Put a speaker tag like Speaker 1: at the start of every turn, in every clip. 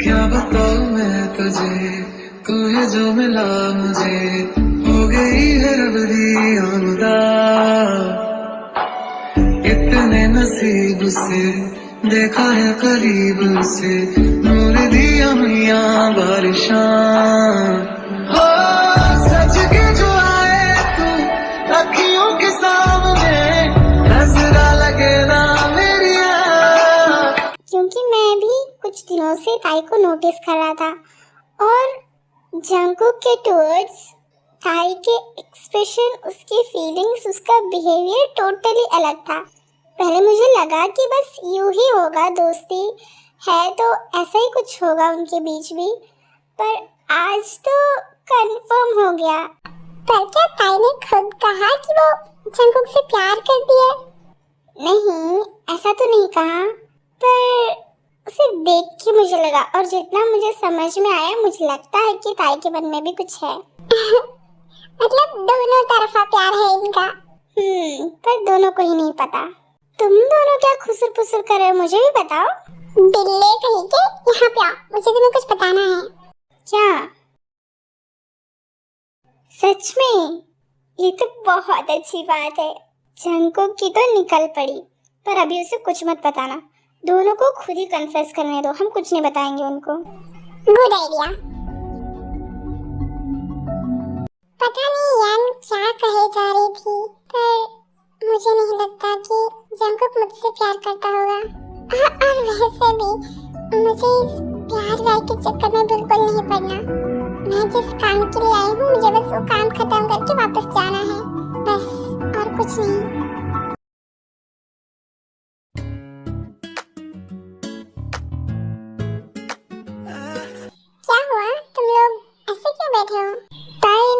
Speaker 1: क्या बताऊं मैं तुझे, तू है जो मिला मुझे, हो गई है रब दी आमदा। इतने नसीब से देखा है करीब से, नूर दिया मियां बारिशां। हो सच के जो आए तू अखियों के सामने, नजरा लगे ना मेरी आँख।
Speaker 2: क्योंकि मैं भी कुछ दिनों से ताई को नोटिस कर रहा था और जंगकुक के टुवर्ड्स ताई के एक्सप्रेशन, उसकी फीलिंग्स, उसका बिहेवियर टोटली अलग था। पहले मुझे लगा कि बस यूं ही होगा, दोस्ती है तो ऐसा ही कुछ होगा उनके बीच भी, पर आज तो कंफर्म हो गया। पर क्या ताई ने खुद कहा कि वो जंगकुक से प्यार करती है? नहीं, ऐसा तो नहीं कहा, पर उसे देख के मुझे लगा और जितना मुझे समझ में आया, मुझे लगता है कि ताई के मन में भी कुछ है। मतलब दोनों तरफा प्यार है इनका। पर दोनों को ही नहीं पता। तुम दोनों क्या खुसर फुसर कर रहे हो, मुझे भी बताओ। बिल्ले कहीं के, यहाँ पे आओ, मुझे तुम्हें कुछ बताना है। क्या? सच में? ये तो बहुत अच्छी बात है। जंगकुक की तो निकल पड़ी, पर अभी उसे कुछ मत बताना। दोनों को खुद ही कन्फेस करने दो, हम कुछ नहीं बताएंगे उनको। Good idea. पता नहीं यान क्या कहे जा रही थी, पर मुझे नहीं लगता कि जंगकुक मुझसे प्यार करता होगा। और वैसे भी मुझे इस प्यार व्यार के चक्कर में बिल्कुल नहीं पड़ना। मैं जिस काम के लिए आई हूँ, मुझे बस वो काम खत्म करके वापस जाना है, बस, और कुछ नहीं। क्या हुआ? तुम लोग ऐसे क्यों बैठे हो? ताई,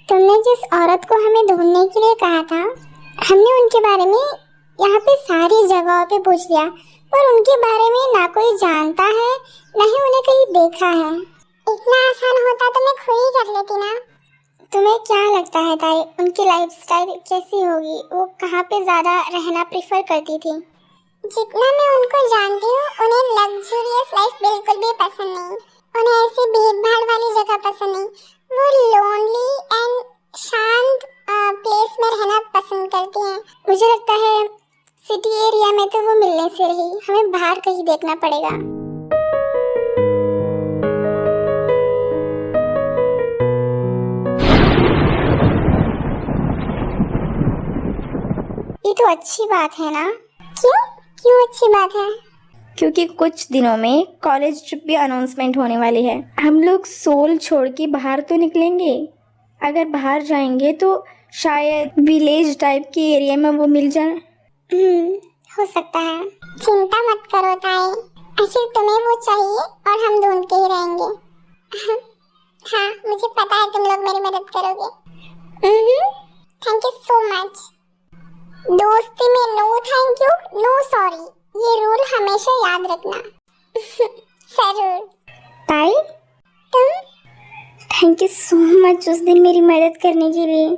Speaker 2: तुमने जिस औरत को हमें ढूंढने के लिए कहा था, हमने उनके बारे में यहाँ पे सारी जगहों पे पूछ लिया, पर उनके बारे में ना कोई जानता है, ना ही उन्हें कहीं देखा है। इतना आसान होता तो मैं खुद ही कर लेती ना। तुम्हें क्या लगता है ताई, उनकी लाइफस्टाइल कैसी होगी? वो कहाँ पे ज्यादा रहना प्रेफर करती थी? जितना मैं उनको जानती हूँ, उन्हें लग्जरियस लाइफ बिल्कुल भी पसंद नहीं। उन्हें ऐसी भीड़-भाड़ वाली जगह पसंद नहीं। वो लोनली एंड शांत प्लेस में रहना पसंद करती हैं। मुझे लगता है सिटी एरिया में तो वो मिलने से रही, हमें बाहर कहीं देखना पड़ेगा। ये तो अच्छी बात है ना? क्यों अच्छी बात है?
Speaker 3: क्योंकि कुछ दिनों में कॉलेज ट्रिप भी अनाउंसमेंट होने वाली है। हम लोग सोल छोड़ के बाहर तो निकलेंगे। अगर बाहर जाएंगे तो शायद विलेज टाइप के एरिया में वो मिल जाए।
Speaker 2: हो सकता है। चिंता मत करो ताई, आखिर तुम्हें वो चाहिए और हम ढूंढते ही रहेंगे। हाँ, मुझे पता है तुम लोग मेरी मदद करोगे। Thank you so much. दोस्ती में no thank you, no sorry, ये रूल हमेशा याद रखना। जरूर। ताई, तुम? थैंक यू सो मच उस दिन मेरी मदद करने के लिए।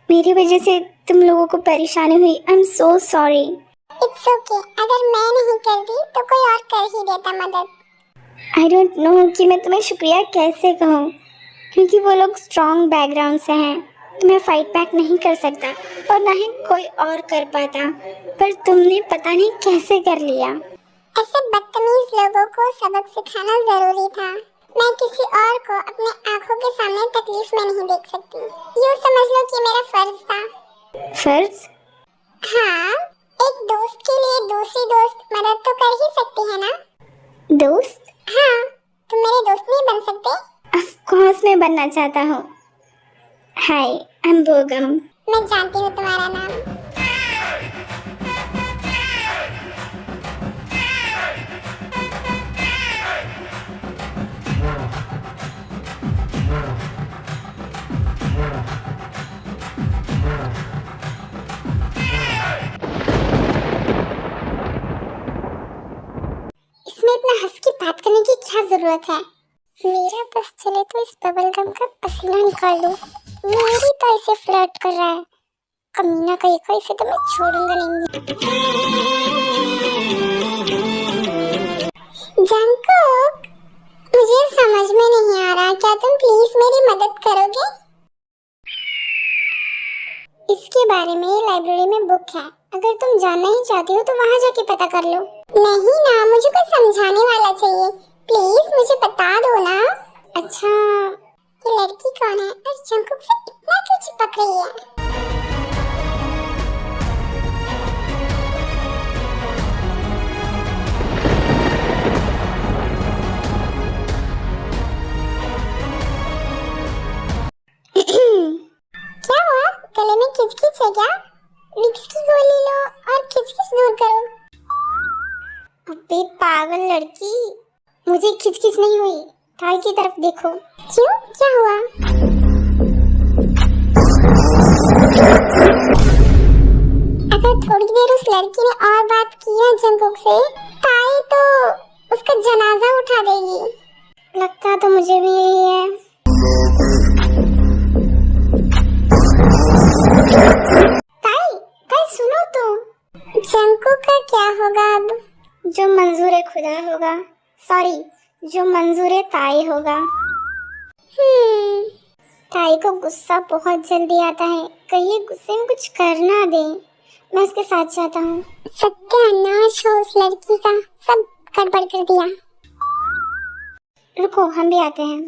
Speaker 2: मेरी वजह से तुम लोगों को परेशानी हुई। I am so sorry. It's okay, अगर मैं नहीं करती तो कोई और कर ही देता मदद। आई डोंट नो कि मैं तुम्हें शुक्रिया कैसे कहूँ, क्योंकि वो लोग स्ट्रॉन्ग बैकग्राउंड से हैं, तो मैं फाइट बैक नहीं कर सकता और ना ही कोई और कर पाता, पर तुमने पता नहीं कैसे कर लिया। ऐसे बदतमीज लोगों को सबक सिखाना जरूरी था। मैं किसी और को अपने आंखों के सामने तकलीफ में नहीं देख सकती। यूँ समझ लो कि मेरा फर्ज था। फर्ज? हाँ, एक दोस्त के लिए दूसरी दोस्त मदद तो कर ही सकती है ना? दोस्त? हाँ, तुम मेरे दोस्त नहीं बन सकते? ऑफ कोर्स मैं बनना चाहता हूँ। हाय, आई एम बोगम। मैं जानती हूँ तुम्हारा नाम। इसमें इतना हंस के बात करने की क्या जरूरत है? मेरा बस चले तो इस बबल गम का पसीना निकाल लूं। मेरी तो इसे फ्लर्ट कर रहा है, कमीना कहीं का, इसे तो मैं छोड़ूंगा नहीं। जंगकुक, बारे में लाइब्रेरी में बुक है, अगर तुम जानना ही चाहती हो तो वहाँ जाके पता कर लो। नहीं ना, मुझे कोई समझाने वाला चाहिए, प्लीज मुझे बता दो ना। अच्छा, ये लड़की कौन है और जंकुक से इतना क्यों चिपक रही है? क्या हुआ? गले में खिचखिच है क्या? विक्स की गोली लो और खिचखिच दूर करो। अबे पागल लड़की, मुझे खिचखिच नहीं हुई, ताई की तरफ देखो। क्यों, क्या हुआ? अगर थोड़ी देर उस लड़की ने और बात की ना जंकुक से, ताई तो उसका जनाजा उठा देगी। लगता तो मुझे भी यही है। ताई सुनो तो, जंकुक का क्या होगा अब? जो मंजूर खुदा होगा, सॉरी, जो मंजूर ताई होगा। ताई को गुस्सा बहुत जल्दी आता है, कहीं गुस्से में कुछ कर ना दे। मैं उसके साथ जाता हूँ। सत्यानाश हो उस लड़की का, सब गड़बड़ कर दिया। रुको, हम भी आते हैं।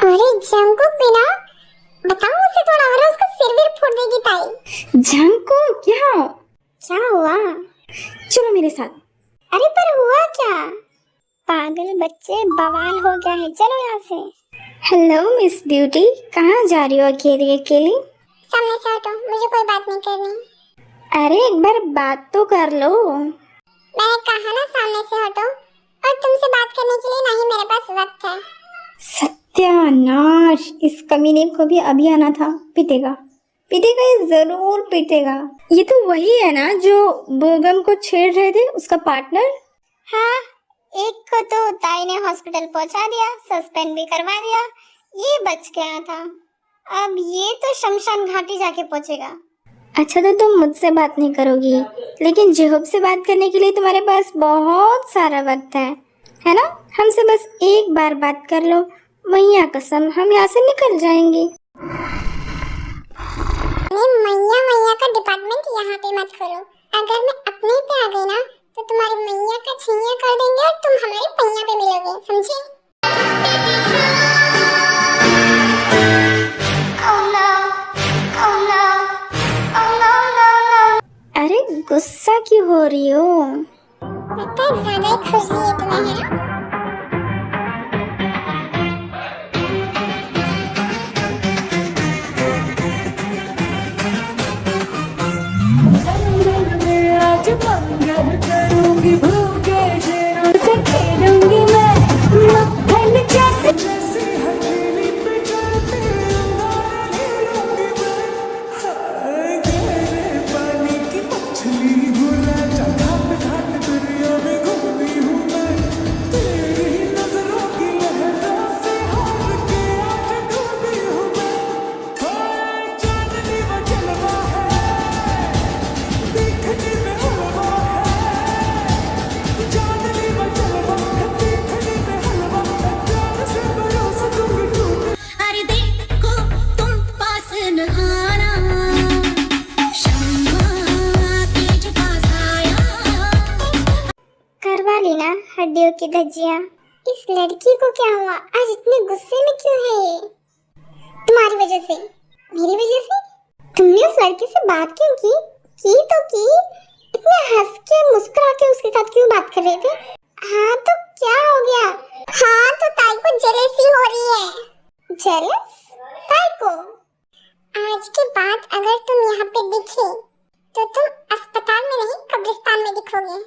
Speaker 2: अरे जंकुक बिना बताओ उसे थोड़ा, और उसका सिर भी फोड़ देगी ताई।
Speaker 3: जंकुक, क्या
Speaker 2: हुआ?
Speaker 3: चलो मेरे साथ।
Speaker 2: अरे पर हुआ क्या? पागल बच्चे, बवाल हो गया है, चलो यहाँ से।
Speaker 3: हेलो मिस ब्यूटी, कहाँ जा रही हो अकेली अकेली?
Speaker 2: सामने से हटो, मुझे कोई बात नहीं करनी।
Speaker 3: अरे एक बार बात तो कर लो।
Speaker 2: मैंने कहा ना सामने से हटो, और तुमसे बात करने के लिए नहीं मेरे पास वक्त है।
Speaker 3: सत्यानाश, इस कमीने को भी अभी आना था। पिटेगा, ये जरूर पिटेगा। ये तो वही है ना जो बोगम को छेड़ रहे थे, उसका पार्टनर।
Speaker 2: हाँ, एक को तो ताई ने हॉस्पिटल पहुंचा दिया, सस्पेंड भी करवा दिया, ये बच गया था। अब ये तो शमशान घाटी जाके पहुंचेगा।
Speaker 3: अच्छा, तो तुम मुझसे बात नहीं करोगी, लेकिन जेहूब से बात करने के लिए तुम्हारे पास बहुत सारा वक्त है ना? हमसे बस एक बार बात कर लो, मैया कसम हम यहाँ से निकल जाएंगे।
Speaker 2: मैया का डिपार्टमेंट यहाँ पे मत करो। अगर मैं अपने पे आ गई ना तो तुम्हारी मैया का छिया कर देंगे और तुम हमारे पैया पे मिलोगे, समझे?
Speaker 3: अरे गुस्सा क्यों हो रही हो?
Speaker 2: लगता है ज्यादा ही खुशी है तुम्हें, है ना? हड्डियों की धज्जियां। इस लड़की को क्या हुआ? आज इतने गुस्से में क्यों है ये? तुम्हारी वजह से, मेरी वजह से? तुमने उस लड़की से बात क्यों की? तो की, इतने हंस के मुस्कुरा के उसके साथ क्यों बात कर रहे थे? हाँ तो क्या हो गया? हाँ तो ताई को जेलसी हो रही है। जेलस? ताई को? आज के बाद अगर तुम यहाँ पे दिखे तो तुम अस्पताल में नहीं कब्रिस्तान में दिखोगे।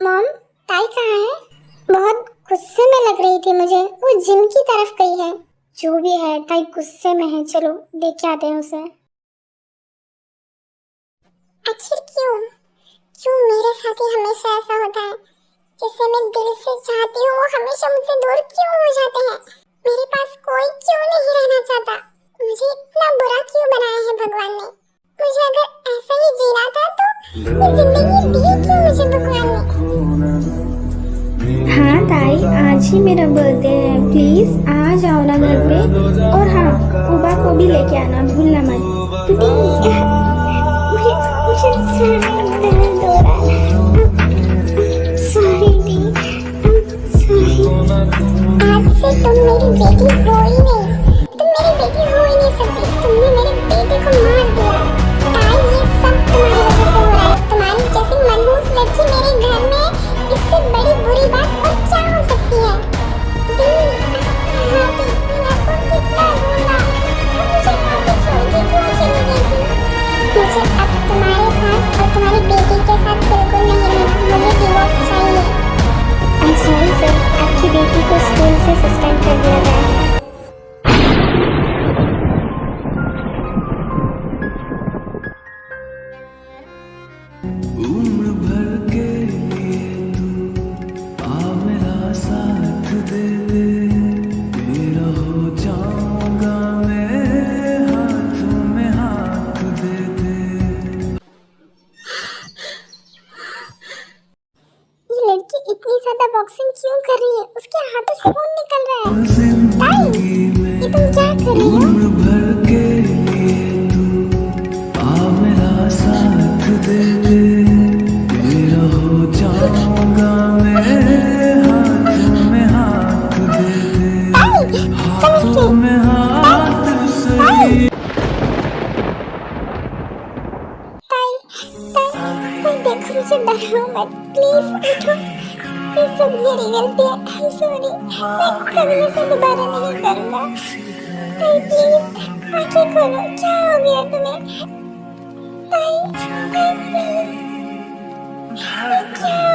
Speaker 2: मॉम, ताई कहाँ है? बहुत गुस्से में लग रही थी मुझे, वो जिम की तरफ गई है। जो भी है, ताई गुस्से में है, चलो देख के आते हैं उसे। आखिर क्यों मेरे साथ ही हमेशा ऐसा होता है? जिसे मैं दिल से चाहती हूँ वो हमेशा मुझसे दूर क्यों हो जाते हैं? मेरे पास कोई क्यों नहीं रहना चाहता? मुझे इतना बुरा क्यों बनाया है भगवान ने? मुझे अगर ऐसा ही जीना था तो ये जिंदगी दी क्यों मुझे भगवान ने?
Speaker 3: हाँ ताई, आज ही मेरा बर्थडे है, प्लीज आ जाओ ना घर पे। और हाँ, उबा को भी लेके आना, भूलना मत।
Speaker 2: दी, मुझे सर में दर्द हो रहा है। सॉरी दी, सॉरी। आज से तुम मेरी बेटी हो ही नहीं, तुम मेरी बेटी हो ही नहीं सकती। तुमने मेरे बेटे को मार दिया। ताई, ये सब तुम्हारी वजह से हो रहा है। तुम्हारी जैसी मनहूस लड़की मेरे घर में, इससे बड़ी बुरी बात और क्या हो सकती है? दी, हाँ दी, मैं आपको कितना ढूंढा, अब मुझे यहाँ पे छोड़ के क्यों चली गई थी? मुझे अब तुम्हारे साथ और तुम्हारी बेटी के साथ बिल्कुल नहीं रहना। मुझे डिवोर्स चाहिए। I'm sorry सर, आपकी बेटी को स्कूल से सस्पेंड कर दिया गया है।
Speaker 1: उम्र भर के लिए तू आ मेरा साथ दे दे, मेरा हो जाऊंगा मैं, हाथों में हाथ दे दे।
Speaker 2: ये लड़की इतनी ज्यादा बॉक्सिंग क्यों कर रही है? उसके हाथों से खून निकल रहा है। ताई, ये तुम क्या कर रही हो?
Speaker 1: उम्र भर के लिए तू आ मेरा साथ दे दे, मेरा हो जाऊंगा मैं, हाथों में हाथ दे दे,
Speaker 2: ताई,
Speaker 1: हाथों में हाथ सही।
Speaker 2: ताई, ताई, देखो मुझे डराओ मत, प्लीज उठो। ये सब मेरी गलती है। I'm sorry, मैं कभी ऐसा दोबारा नहीं करूँगा। ताई प्लीज आंखें खोलो, क्या हो गया तुम्हें? ताई, ताई प्लीज, क्या